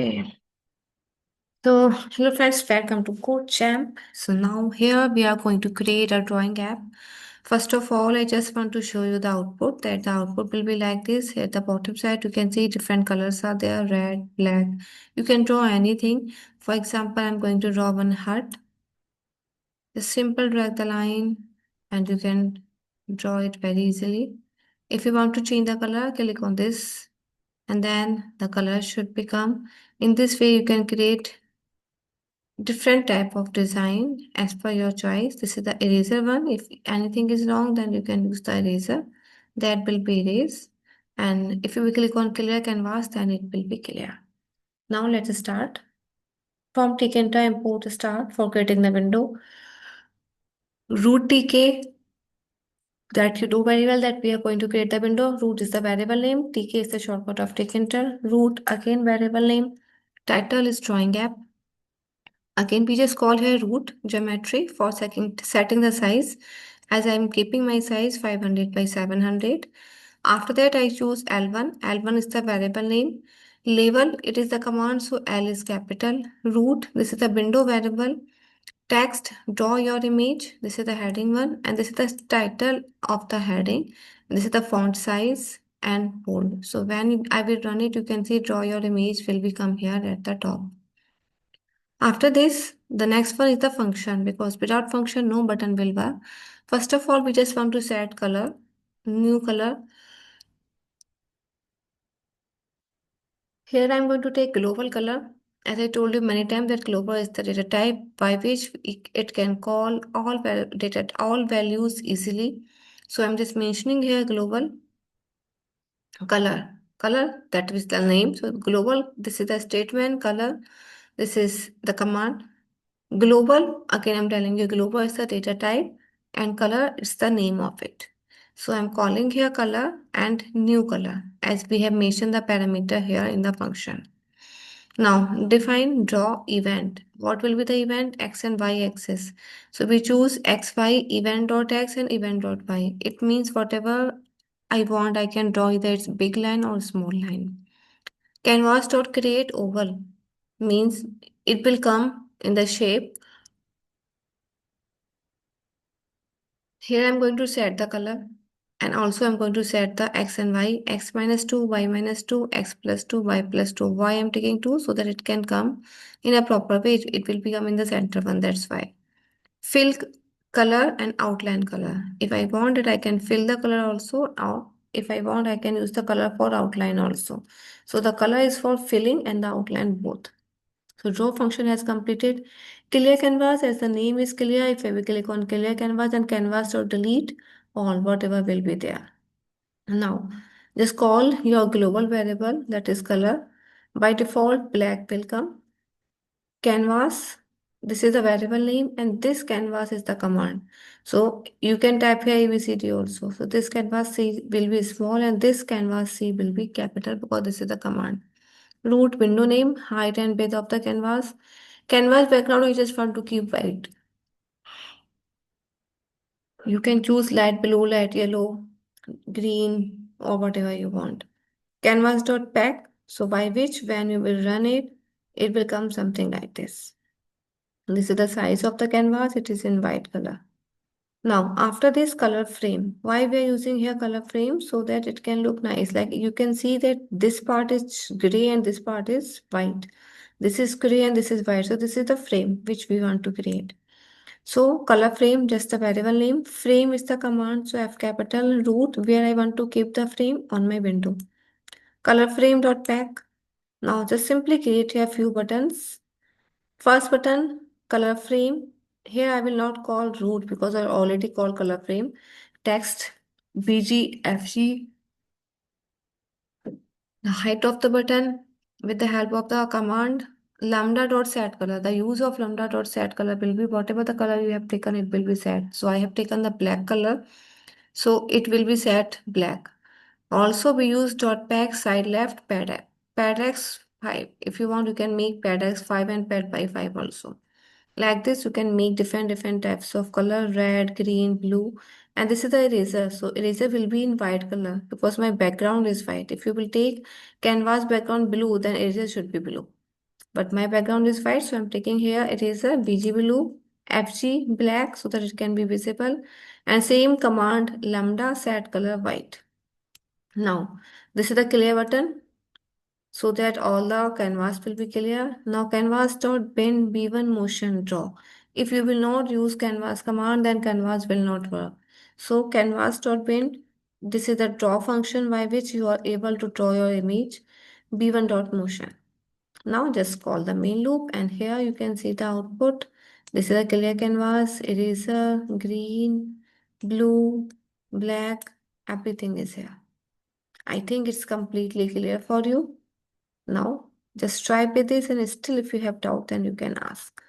Okay. So, hello friends, welcome to Code Champ. So now here we are going to create a drawing app. First of all, I just want to show you the output. That the output will be like this. At the bottom side, you can see different colors are there, red, black. You can draw anything. For example, I'm going to draw one heart. Just simple drag the line and you can draw it very easily. If you want to change the color, click on this and then the color should become. In this way, you can create different type of design as per your choice. This is the eraser one. If anything is wrong, then you can use the eraser. That will be erased. And if you will click on clear canvas, then it will be clear. Now let's start. From Tkinter import start for creating the window. Root tk, that you do very well that we are going to create the window. Root is the variable name. Tk is the shortcut of Tkinter. Root again variable name. Title is drawing app. Again, we just call here root geometry for setting the size, as I am keeping my size 500 by 700. After that, I choose L1. L1 is the variable name. Label, it is the command, so L is capital. Root, this is the window variable. Text, draw your image. This is the heading one, and this is the title of the heading. This is the font size and bold. So when I will run it, you can see draw your image will become here at the top. After this, the next one is the function, because without function, no button will work. First of all, we just want to set color, new color. Here I'm going to take global color. As I told you many times that global is the data type by which it can call all values easily. So I'm just mentioning here global color. Color, that is the name. So global, this is the statement, color, this is the command. Global, again, I'm telling you, global is the data type and color is the name of it. So I'm calling here color and new color as we have mentioned the parameter here in the function. Now define draw event. What will be the event? X and Y axis. So we choose XY event.x and event.y. It means whatever I want, I can draw either it's big line or small line. Canvas.create oval means it will come in the shape. Here I'm going to set the color and also I'm going to set the x and y, x minus 2, y minus 2, x plus 2, y plus 2. Why I'm taking 2? So that it can come in a proper way. It will become in the center one, that's why. Fill color and outline color. If I want it, I can fill the color also. Or if I want, I can use the color for outline also. So the color is for filling and the outline both. So draw function has completed. Clear canvas, as the name is clear. If I will click on clear canvas and canvas or delete all whatever will be there. Now just call your global variable, that is color. By default black will come. Canvas, this is the variable name and this canvas is the command. So you can type here ABCD also. So this canvas C will be small and this canvas C will be capital because this is the command. Root window name, height and width of the canvas. Canvas background, you just want to keep white. You can choose light blue, light yellow, green, or whatever you want. Canvas.pack, so by which when you will run it, it will come something like this. This is the size of the canvas, it is in white color. Now, after this color frame, why we are using here color frame? So that it can look nice. Like you can see that this part is gray and this part is white. This is gray and this is white. So this is the frame which we want to create. So color frame, just the variable name. Frame is the command. So F capital root where I want to keep the frame on my window. Color frame dot pack. Now just simply create a few buttons. First button, color frame. Here I will not call root because I already called color frame. Text, BGFG, the height of the button with the help of the command lambda dot set color. The use of lambda dot set color will be whatever the color you have taken, it will be set. So I have taken the black color. So it will be set black. Also we use dot pack side left pad x 5. If you want, you can make pad x 5 and pad by 5 also. Like this, you can make different types of color, red, green, blue. And this is the eraser. So eraser will be in white color because my background is white. If you will take canvas background blue, then eraser should be blue. But my background is white, so I'm taking here it is a BG blue, FG black so that it can be visible, and same command lambda set color white. Now this is the clear button so that all the canvas will be clear. Now canvas dot bend b1 motion draw. If you will not use canvas command, then canvas will not work. So canvas dot bend, this is the draw function by which you are able to draw your image b1 dot motion. Now just call the main loop, and here you can see the output. This is a clear canvas. It is a green, blue, black, everything is here. I think it's completely clear for you. Now just try with this, and still if you have doubt then you can ask.